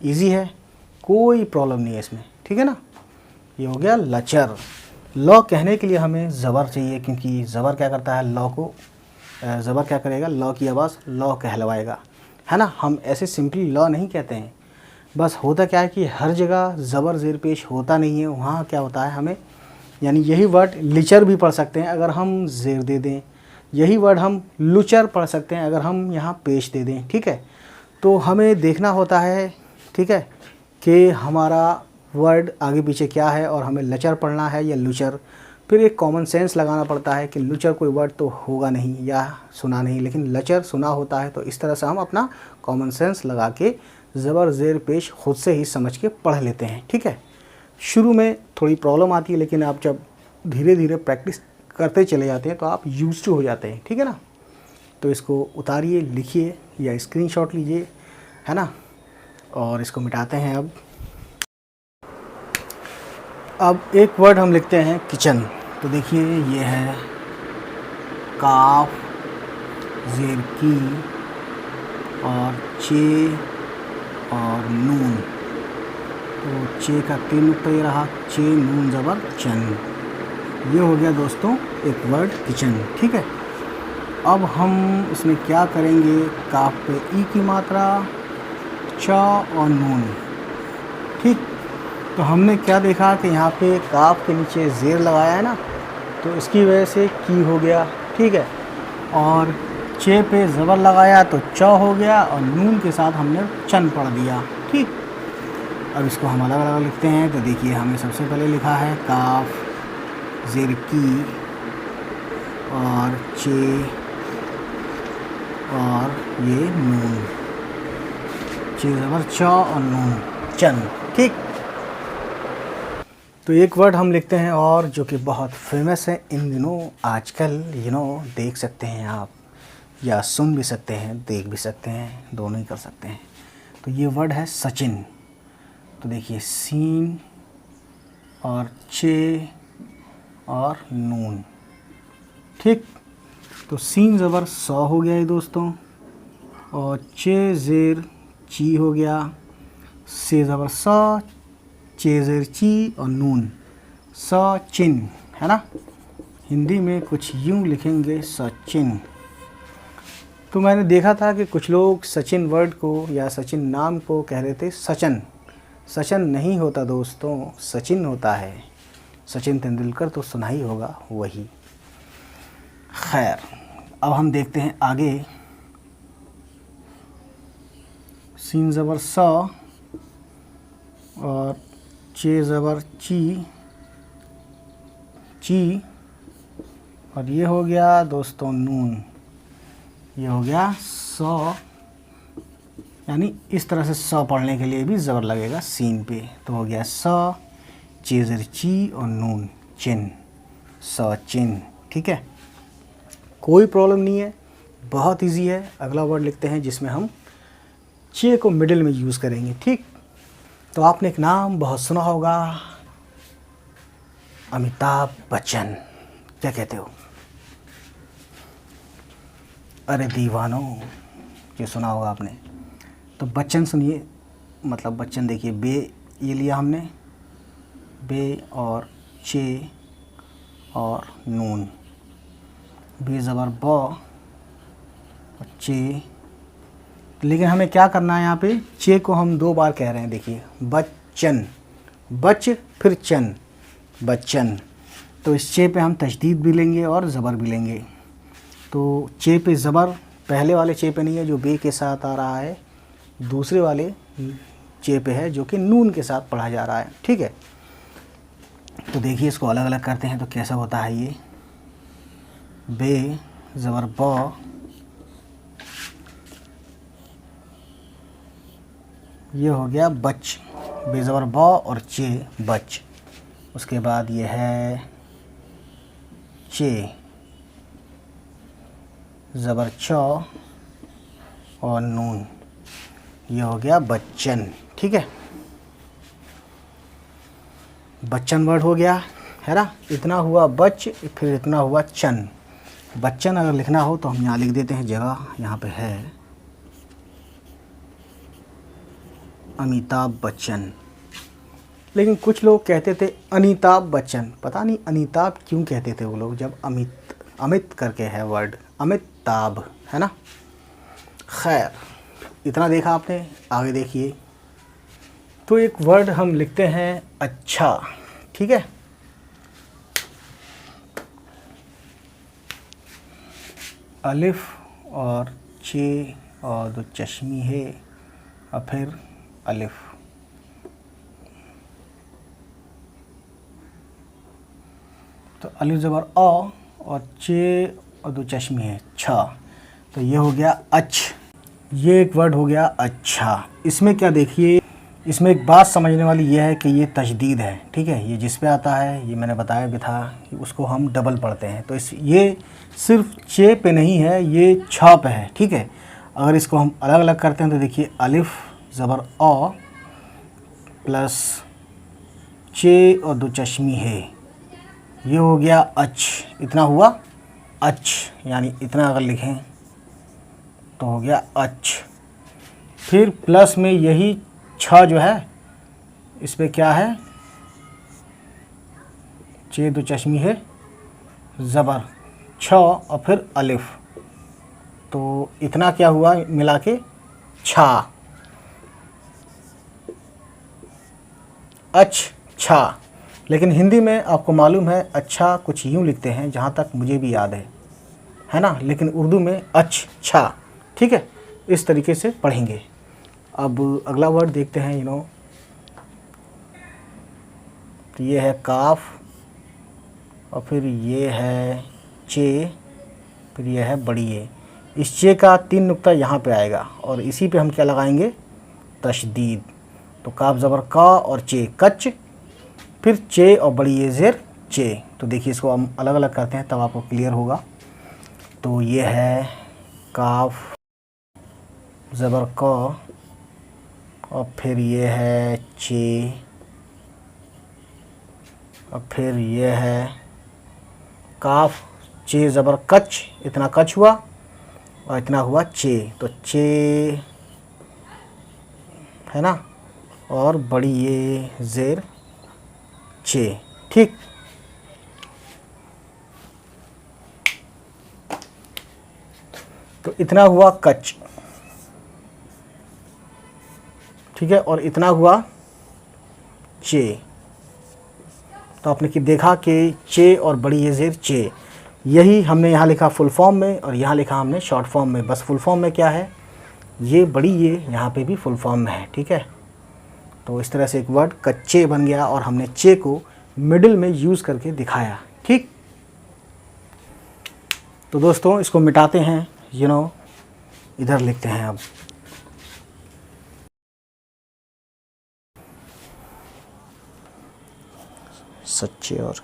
इजी है, कोई प्रॉब्लम नहीं है इसमें, ठीक है ना। ये हो गया लचर। लॉ कहने के लिए हमें ज़बर चाहिए, क्योंकि ज़बर क्या करता है, लॉ को, ज़बर क्या करेगा, लॉ की आवाज़ लॉ कहलवाएगा, है ना। हम ऐसे सिंपली लॉ नहीं कहते हैं। बस होता क्या है कि हर जगह ज़बर ज़ेर पेश होता नहीं है, वहाँ क्या होता है हमें, यानी यही वर्ड लिचर भी पढ़ सकते हैं अगर हम ज़ेर दे दें, यही वर्ड हम लुचर पढ़ सकते हैं अगर हम यहाँ पेश दे दें, ठीक है। तो हमें देखना होता है, ठीक है, कि हमारा वर्ड आगे पीछे क्या है और हमें लचर पढ़ना है या लुचर। फिर एक कॉमन सेंस लगाना पड़ता है कि लुचर कोई वर्ड तो होगा नहीं या सुना नहीं, लेकिन लचर सुना होता है। तो इस तरह से हम अपना कॉमन सेंस लगा के ज़बर ज़ेर पेश खुद से ही समझ के पढ़ लेते हैं, ठीक है। शुरू में थोड़ी प्रॉब्लम आती है, लेकिन आप जब धीरे धीरे प्रैक्टिस करते चले जाते हैं तो आप यूज्ड टू हो जाते हैं, ठीक है ना। तो इसको उतारिए, लिखिए या स्क्रीनशॉट लीजिए, है ना, और इसको मिटाते हैं। अब एक वर्ड हम लिखते हैं किचन। तो देखिए ये है काफ, ज़ेर की और चे और नून। तो चे का 3 नुक्ता ये रहा, चे नून ज़बर चन। ये हो गया दोस्तों एक वर्ड किचन, ठीक है। अब हम इसमें क्या करेंगे, काफ पे ई की मात्रा, चा और नून, ठीक। तो हमने क्या देखा कि यहाँ पे काफ के नीचे ज़ेर लगाया है ना, तो इसकी वजह से की हो गया, ठीक है। और चे पे ज़बर लगाया तो च हो गया, और नून के साथ हमने चन पढ़ दिया, ठीक। अब इसको हम अलग अलग लिखते हैं। तो देखिए हमने सबसे पहले लिखा है काफ, ज़ेर की और चे और ये नून, चे ज़बर च और नून चन, ठीक। तो एक वर्ड हम लिखते हैं और जो कि बहुत फेमस है इन दिनों, आजकल देख सकते हैं आप, या सुन भी सकते हैं, देख भी सकते हैं, दोनों ही कर सकते हैं। तो ये वर्ड है सचिन। तो देखिए सीन और चे और नून, ठीक। तो सीन ज़बर सौ हो गया ये दोस्तों, और चे ज़ेर ची हो गया, से ज़बर सा, चे ज़ेर ची और नून सचिन, है ना। हिंदी में कुछ यूँ लिखेंगे सचिन। तो मैंने देखा था कि कुछ लोग सचिन वर्ड को या सचिन नाम को कह रहे थे सचन। सचन नहीं होता दोस्तों, सचिन होता है। सचिन तेंदुलकर तो सुना ही होगा, वही। खैर, अब हम देखते हैं आगे। सीन ज़बर सा और चे ज़बर ची, ची, और ये हो गया दोस्तों नून। ये हो गया सौ, यानी इस तरह से सौ पढ़ने के लिए भी ज़बर लगेगा सीन पे। तो हो गया स, चे ज़ेर ची और नून चिन, सचिन, ठीक है। कोई प्रॉब्लम नहीं है, बहुत इजी है। अगला वर्ड लिखते हैं जिसमें हम चे को मिडिल में यूज़ करेंगे, ठीक। तो आपने एक नाम बहुत सुना होगा, अमिताभ बच्चन। क्या कहते हो? अरे दीवानो, ये सुना होगा आपने। तो बच्चन सुनिए, मतलब बच्चन देखिए, बे ये लिया हमने, बे और चे और नून, बे ज़बर ब और चे। लेकिन हमें क्या करना है, यहाँ पे चे को हम 2 बार कह रहे हैं। देखिए बच्चन, बच फिर चन, बच्चन। तो इस चे पे हम तशदीद भी लेंगे और ज़बर भी लेंगे। तो चे पे ज़बर पहले वाले चे पे नहीं है जो बे के साथ आ रहा है, दूसरे वाले चे पे है, जो कि नून के साथ पढ़ा जा रहा है। ठीक है, तो देखिए इसको अलग अलग करते हैं तो कैसा होता है ये। बे ज़बर ब, ये हो गया बच, बे ज़बर ब और चे बच। उसके बाद ये है चे ज़बर च और नून, ये हो गया बच्चन। ठीक है, बच्चन वर्ड हो गया है ना। इतना हुआ बच, फिर इतना हुआ चन। बच्चन अगर लिखना हो तो हम यहाँ लिख देते हैं, जगह यहाँ पे है अमिताभ बच्चन, लेकिन कुछ लोग कहते थे अनीताभ बच्चन। पता नहीं अनीताभ क्यों कहते थे वो लोग, जब अमित करके है वर्ड, अमिताभ है ना। खैर, इतना देखा आपने, आगे देखिए। तो एक वर्ड हम लिखते हैं अच्छा। ठीक है, अलिफ और चे और दो चश्मी है और फिर अलिफ। तो अलिफ ज़बर अ और चे और दो चश्मी है छा, तो ये हो गया अच्छ। ये एक वर्ड हो गया अच्छा। इसमें क्या देखिए, इसमें एक बात समझने वाली ये है कि ये तशदीद है। ठीक है, ये जिस पे आता है, ये मैंने बताया भी था कि उसको हम डबल पढ़ते हैं। तो ये सिर्फ चे पे नहीं है, ये छा पे है। ठीक है, अगर इसको हम अलग अलग करते हैं तो देखिए अलिफ ज़बर अ प्लस चे और दो चश्मी है, ये हो गया अच्छ। इतना हुआ अच्छ, यानी इतना अगर लिखें तो हो गया अच्छ। फिर प्लस में यही छ जो है, इस पे क्या है, चे दो चश्मी है ज़बर छ और फिर अलिफ, तो इतना क्या हुआ मिला के छा, अच्छा। लेकिन हिंदी में आपको मालूम है अच्छा कुछ यूँ लिखते हैं, जहाँ तक मुझे भी याद है ना, लेकिन उर्दू में अच्छा। ठीक है, इस तरीके से पढ़ेंगे। अब अगला वर्ड देखते हैं। तो ये है काफ और फिर ये है चे, फिर ये है बड़ी ए। इस चे का 3 नुक्ता यहाँ पे आएगा और इसी पे हम क्या लगाएंगे, तशदीद। तो काफ ज़बर का और चे कच, फिर चे और बड़ी ए ज़ेर चे। तो देखिए इसको हम अलग अलग करते हैं तब आपको क्लियर होगा। तो ये है काफ ज़बर का और फिर ये है चे और फिर ये है काफ चे ज़बर कच, इतना कच हुआ और इतना हुआ चे, तो चे है ना, और बड़ी ये ज़ेर चे। ठीक, तो इतना हुआ कच। ठीक है, और इतना हुआ चे। तो आपने कि देखा कि चे और बड़ी ये ज़ेर चे, यही हमने यहाँ लिखा फुल फॉर्म में और यहाँ लिखा हमने शॉर्ट फॉर्म में। बस फुल फॉर्म में क्या है, ये बड़ी ये यहाँ पे भी फुल फॉर्म में है। ठीक है, तो इस तरह से एक वर्ड कच्चे बन गया और हमने चे को मिडिल में यूज़ करके दिखाया। ठीक, तो दोस्तों इसको मिटाते हैं। इधर लिखते हैं अब सच्चे और,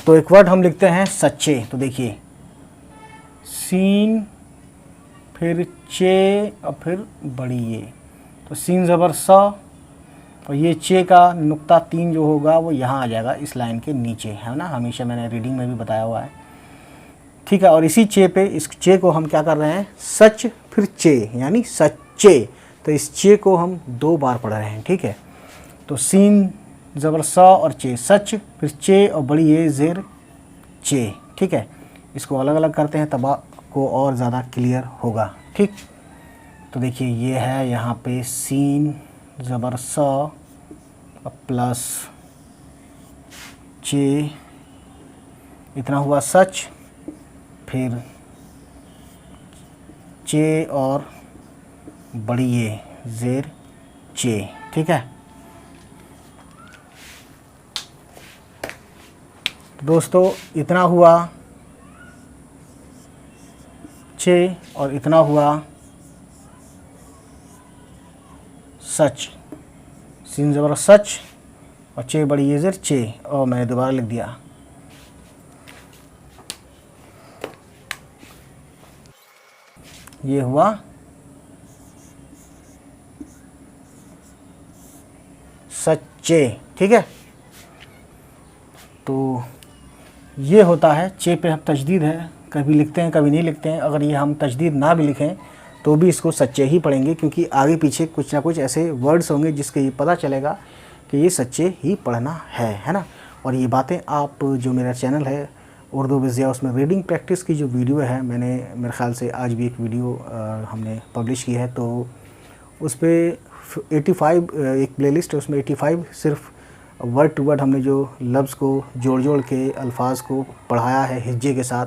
तो एक वर्ड हम लिखते हैं सच्चे। तो देखिए सीन फिर चे और फिर बड़ी ये, तो सीन ज़बर सा और ये चे का नुक्ता 3 जो होगा वो यहाँ आ जाएगा इस लाइन के नीचे, है ना। हमेशा मैंने रीडिंग में भी बताया हुआ है। ठीक है, और इसी चे पे, इस चे को हम क्या कर रहे हैं, सच फिर चे यानी सच्चे। तो इस चे को हम 2 बार पढ़ रहे हैं। ठीक है, तो सीन ज़बर सा और चे सच, फिर चे और बड़ी ए ज़ेर चे। ठीक है, इसको अलग अलग करते हैं तब आपको और ज़्यादा क्लियर होगा। ठीक, तो देखिए ये है यहाँ पे सीन ज़बर सा प्लस चे, इतना हुआ सच, फिर चे और बड़ी ए ज़ेर चे। ठीक है दोस्तों, इतना हुआ चे और इतना हुआ सच। सीन ज़बर सच और चे बड़ी ये ज़ेर चे, और मैंने दोबारा लिख दिया। ये हुआ सच्चे। ठीक है, तो ये होता है चे पे हम तजदीद है, कभी लिखते हैं कभी नहीं लिखते हैं। अगर ये हम तजदीद ना भी लिखें तो भी इसको सच्चे ही पढ़ेंगे, क्योंकि आगे पीछे कुछ ना कुछ ऐसे वर्ड्स होंगे जिसके ये पता चलेगा कि ये सच्चे ही पढ़ना है ना। और ये बातें आप जो मेरा चैनल है उर्दू विज़ ज़िया, उसमें रीडिंग प्रैक्टिस की जो वीडियो है, मैंने मेरे ख़्याल से आज भी एक वीडियो हमने पब्लिश की है, तो उस पर 85 एक प्लेलिस्ट है, उसमें 85 सिर्फ वर्ड टू वर्ड हमने जो लफ्ज़ को जोड़ जोड़ के अल्फाज को पढ़ाया है हिज्जे के साथ,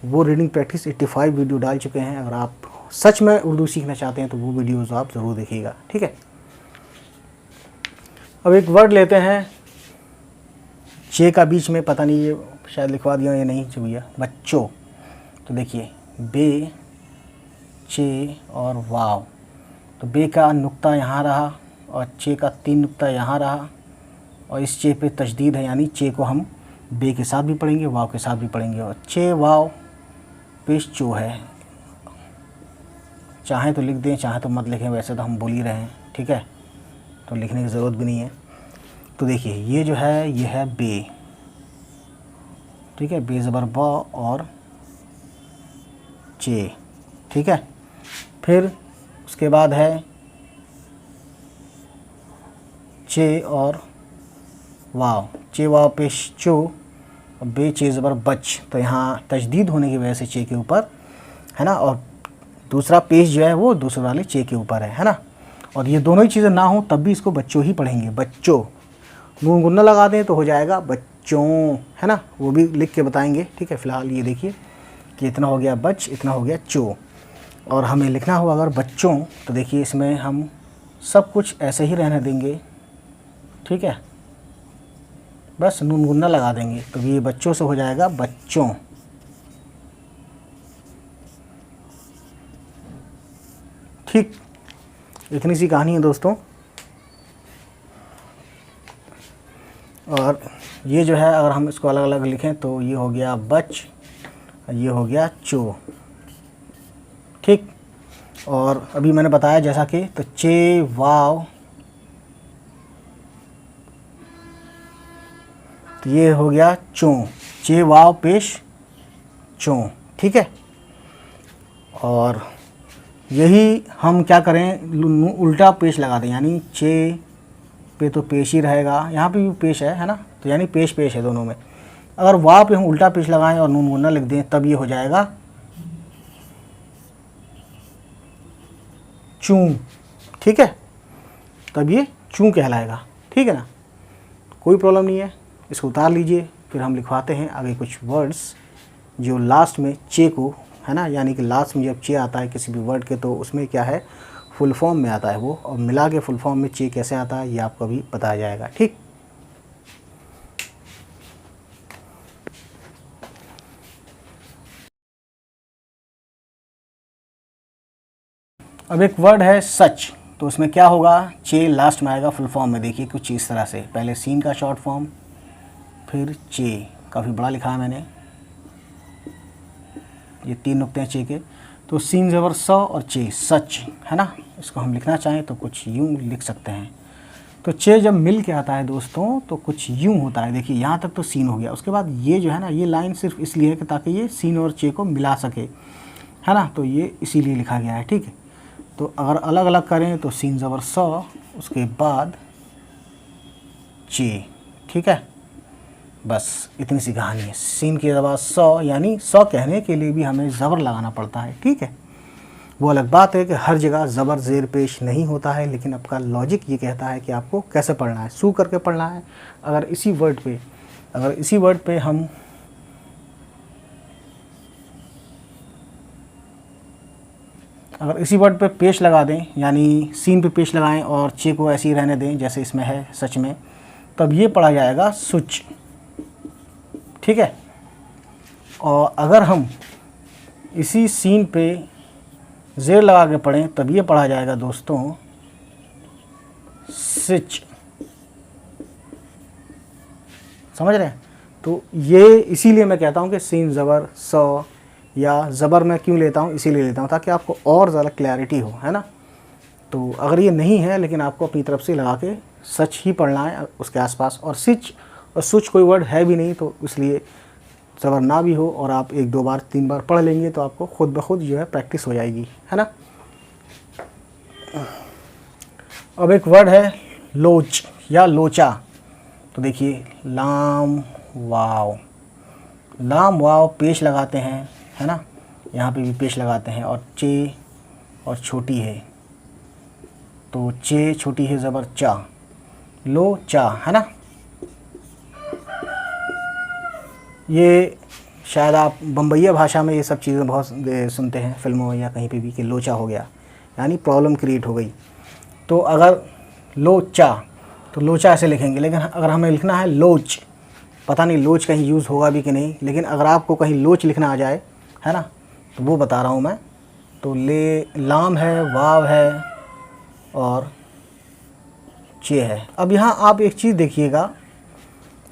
वो रीडिंग प्रैक्टिस 85 वीडियो डाल चुके हैं। अगर आप सच में उर्दू सीखना चाहते हैं तो वो वीडियोज़ आप ज़रूर देखिएगा। ठीक है, अब एक वर्ड लेते हैं चे का बीच में, पता नहीं ये शायद लिखवा दिया या नहीं भैया, बच्चों। तो देखिए बे, चे और वाव, तो बे का नुक्ता यहाँ रहा और चे का 3 नुक्ता यहाँ रहा, और इस चे पे तजदीद है, यानी चे को हम बे के साथ भी पढ़ेंगे, वाव के साथ भी पढ़ेंगे। और चे वाव पेश चो है, चाहे तो लिख दें चाहे तो मत लिखें, वैसे तो हम बोल ही रहे हैं। ठीक है, तो लिखने की ज़रूरत भी नहीं है। तो देखिए ये जो है ये है बे। ठीक है, बे ज़बर ब और चे। ठीक है, फिर उसके बाद है चे और वाव, चे वाव पेश चो और बे चे ज़बर बच, तो यहाँ तजदीद होने की वजह से चे के ऊपर है ना, और दूसरा पेश जो है वो दूसरे वाले चे के ऊपर है ना। और ये दोनों ही चीज़ें ना हो तब भी इसको बच्चों ही पढ़ेंगे, बच्चों। नून गुन्ना लगा दें तो हो जाएगा बच्चों, है ना, वो भी लिख के बताएंगे। ठीक है, फ़िलहाल ये देखिए कि इतना हो गया बच, इतना हो गया चो, और हमें लिखना हो अगर बच्चों तो देखिए इसमें हम सब कुछ ऐसे ही रहने देंगे। ठीक है, बस नून गुन्ना लगा देंगे, तो ये बच्चों से हो जाएगा बच्चों। ठीक, इतनी सी कहानी है दोस्तों। और ये जो है अगर हम इसको अलग अलग लिखें तो ये हो गया बच, ये हो गया चो। ठीक, और अभी मैंने बताया जैसा कि तो चे वाव, तो ये हो गया चों, चे वाव पेश चों। ठीक है, और यही हम क्या करें, उल्टा पेश लगा दें, यानी चे पे तो पेश ही रहेगा, यहाँ पे भी पेश है ना, तो यानी पेश पेश है दोनों में। अगर वाव पे हम उल्टा पेश लगाएं और नून गुन्ना लिख दें तब ये हो जाएगा चूं। ठीक है, तब ये चूं कहलाएगा। ठीक है ना, कोई प्रॉब्लम नहीं है, इसको उतार लीजिए। फिर हम लिखवाते हैं आगे कुछ वर्ड्स जो लास्ट में चे को, है ना, यानी कि लास्ट में जब चे आता है किसी भी वर्ड के तो उसमें क्या है, फुल फॉर्म में आता है वो, और मिला के फुल फॉर्म में चे कैसे आता है ये आपको अभी बताया जाएगा। ठीक, अब एक वर्ड है सच, तो उसमें क्या होगा, चे लास्ट में आएगा फुल फॉर्म में। देखिए कुछ इस तरह से, पहले सीन का शॉर्ट फॉर्म, फिर चे, काफ़ी बड़ा लिखा है मैंने, ये 3 नुक्ते हैं चे के, तो सीन ज़बर स और चे, सच, है ना। इसको हम लिखना चाहें तो कुछ यूँ लिख सकते हैं। तो चे जब मिल के आता है दोस्तों तो कुछ यूँ होता है। देखिए यहाँ तक तो सीन हो गया, उसके बाद ये जो है ना, ये लाइन सिर्फ इसलिए है कि ताकि ये सीन और चे को मिला सके, है ना, तो ये इसीलिए लिखा गया है। ठीक है, तो अगर अलग अलग करें तो सीन ज़बर स, उसके बाद चे। ठीक है, बस इतनी सी कहानी है। सीन की ज़बर स, यानी स कहने के लिए भी हमें ज़बर लगाना पड़ता है। ठीक है, वो अलग बात है कि हर जगह ज़बर ज़ेर पेश नहीं होता है, लेकिन आपका लॉजिक ये कहता है कि आपको कैसे पढ़ना है, सू करके पढ़ना है। अगर इसी वर्ड पे हम अगर इसी वर्ड पे पेश लगा दें, यानी सीन पे पेश लगाएं और चे को ऐसे ही रहने दें जैसे इसमें है सच में, तब ये पढ़ा जाएगा सुच। ठीक है। और अगर हम इसी सीन पे ज़ेर लगा के पढ़ें तब ये पढ़ा जाएगा दोस्तों सिच। समझ रहे हैं? तो ये इसीलिए मैं कहता हूँ कि सीन ज़बर स, या ज़बर मैं क्यों लेता हूँ, इसीलिए लेता हूँ ताकि आपको और ज़्यादा क्लैरिटी हो, है ना। तो अगर ये नहीं है लेकिन आपको अपनी तरफ से लगा के सच ही पढ़ना है उसके आसपास। और सिच और सुच कोई वर्ड है भी नहीं, तो इसलिए ज़बर ना भी हो और आप 1-2 बार 3 बार पढ़ लेंगे तो आपको खुद ब खुद जो है प्रैक्टिस हो जाएगी, है ना। अब एक वर्ड है लोच या लोचा। तो देखिए लाम वाव, लाम वाव पेश लगाते हैं, है ना, यहाँ पे भी पेश लगाते हैं। और चे और छोटी है, तो चे छोटी है ज़बर चा, लो चा, है ना। ये शायद आप बम्बईया भाषा में ये सब चीज़ें बहुत सुनते हैं फिल्मों या कहीं पे भी कि लोचा हो गया, यानी प्रॉब्लम क्रिएट हो गई। तो अगर लोचा, तो लोचा ऐसे लिखेंगे, लेकिन अगर हमें लिखना है लोच, पता नहीं लोच कहीं यूज़ होगा भी कि नहीं, लेकिन अगर आपको कहीं लोच लिखना आ जाए, है ना, तो वो बता रहा हूँ मैं। तो ले लाम है, वाव है और चे है। अब यहाँ आप एक चीज़ देखिएगा,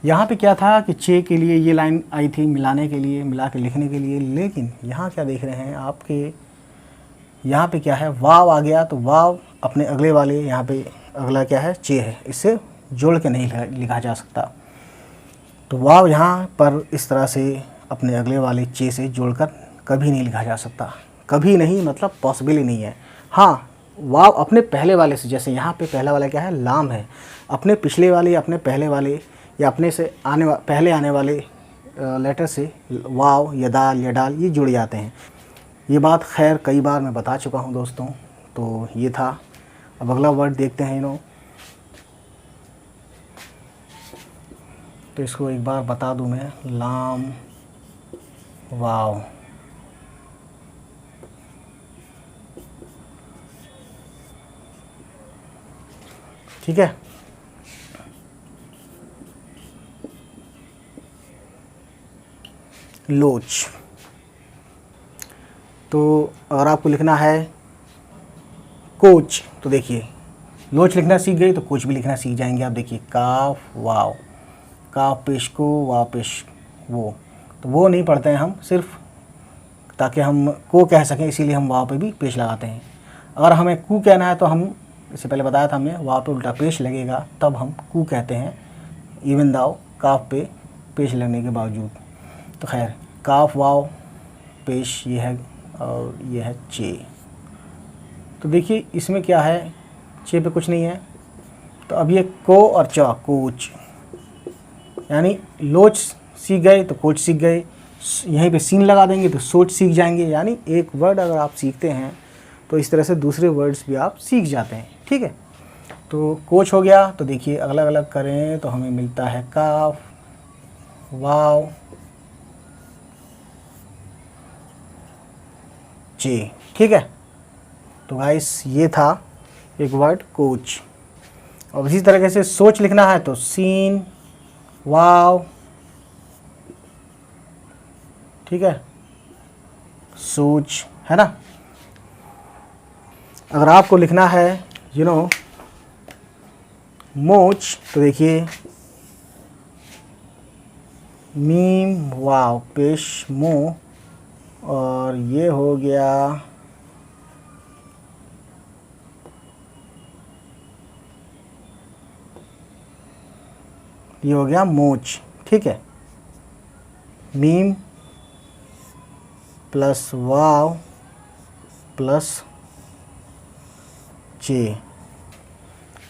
यहाँ पे क्या था कि चे के लिए ये लाइन आई थी मिलाने के लिए, मिला के लिखने के लिए, लेकिन यहाँ क्या देख रहे हैं आपके, यहाँ पे क्या है वाव आ गया। तो वाव अपने अगले वाले, यहाँ पे अगला क्या है चे है, इससे जोड़ के नहीं लिखा जा सकता। तो वाव यहाँ पर इस तरह से अपने अगले वाले चे से जोड़कर कभी नहीं लिखा जा सकता। कभी नहीं मतलब पॉसिबल ही नहीं है। हाँ, वाव अपने पहले वाले से, जैसे यहाँ पे पहला वाला क्या है लाम है, अपने पिछले वाले या अपने पहले वाले या अपने से पहले आने वाले लेटर से वाव या दाल या डाल ये जुड़ जाते हैं। ये बात खैर कई बार मैं बता चुका हूँ दोस्तों। तो ये था। अब अगला वर्ड देखते हैं इन्हों। तो इसको एक बार बता दूं मैं, लाम वाव। ठीक है। लोच। तो अगर आपको लिखना है कोच, तो देखिए लोच लिखना सीख गई तो कोच भी लिखना सीख जाएंगे आप। देखिए काफ वाव, काफ पेश को, वाव पेश वो, तो वो नहीं पढ़ते हैं हम, सिर्फ ताकि हम को कह सकें इसीलिए हम वाव पे भी पेश लगाते हैं। अगर हमें कू कहना है तो हम, इससे पहले बताया था हमने, वाव पे उल्टा पेश लगेगा तब हम कू कहते हैं, इवन दाव काफ पे पेश लगने के बावजूद। तो खैर काफ वाव पेश ये है और ये है चे। तो देखिए इसमें क्या है, चे पे कुछ नहीं है। तो अब ये को और चा, कोच, यानी लोच सीख गए तो कोच सीख गए। यहीं पे सीन लगा देंगे तो सोच सीख जाएंगे। यानी एक वर्ड अगर आप सीखते हैं तो इस तरह से दूसरे वर्ड्स भी आप सीख जाते हैं। ठीक है। तो कोच हो गया। तो देखिए अलग अलग करें तो हमें मिलता है काफ वाव चे। ठीक है। तो गाइस ये था एक वर्ड कोच। और इसी तरीके से सोच लिखना है तो सीन वाव, ठीक है, सोच, है ना। अगर आपको लिखना है मोच, तो देखिए मीम वाव पेश मो, और ये हो गया मोच। ठीक है। मीम प्लस वाव प्लस चे।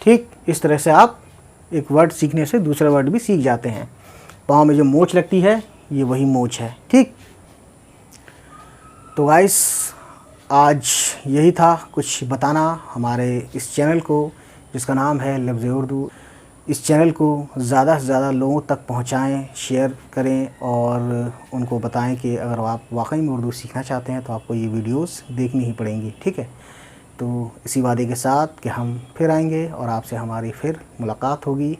ठीक, इस तरह से आप एक वर्ड सीखने से दूसरा वर्ड भी सीख जाते हैं। पाँव में जो मोच लगती है ये वही मोच है। ठीक। तो गाइस आज यही था कुछ बताना हमारे इस चैनल को जिसका नाम है लफ्ज़ उर्दू। इस चैनल को ज़्यादा से ज़्यादा लोगों तक पहुंचाएं, शेयर करें और उनको बताएं कि अगर आप वाकई में उर्दू सीखना चाहते हैं तो आपको ये वीडियोस देखनी ही पड़ेंगी। ठीक है, तो इसी वादे के साथ कि हम फिर आएंगे और आपसे हमारी फिर मुलाकात होगी।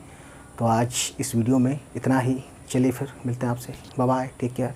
तो आज इस वीडियो में इतना ही। चलिए फिर मिलते हैं आपसे। Bye bye, take care.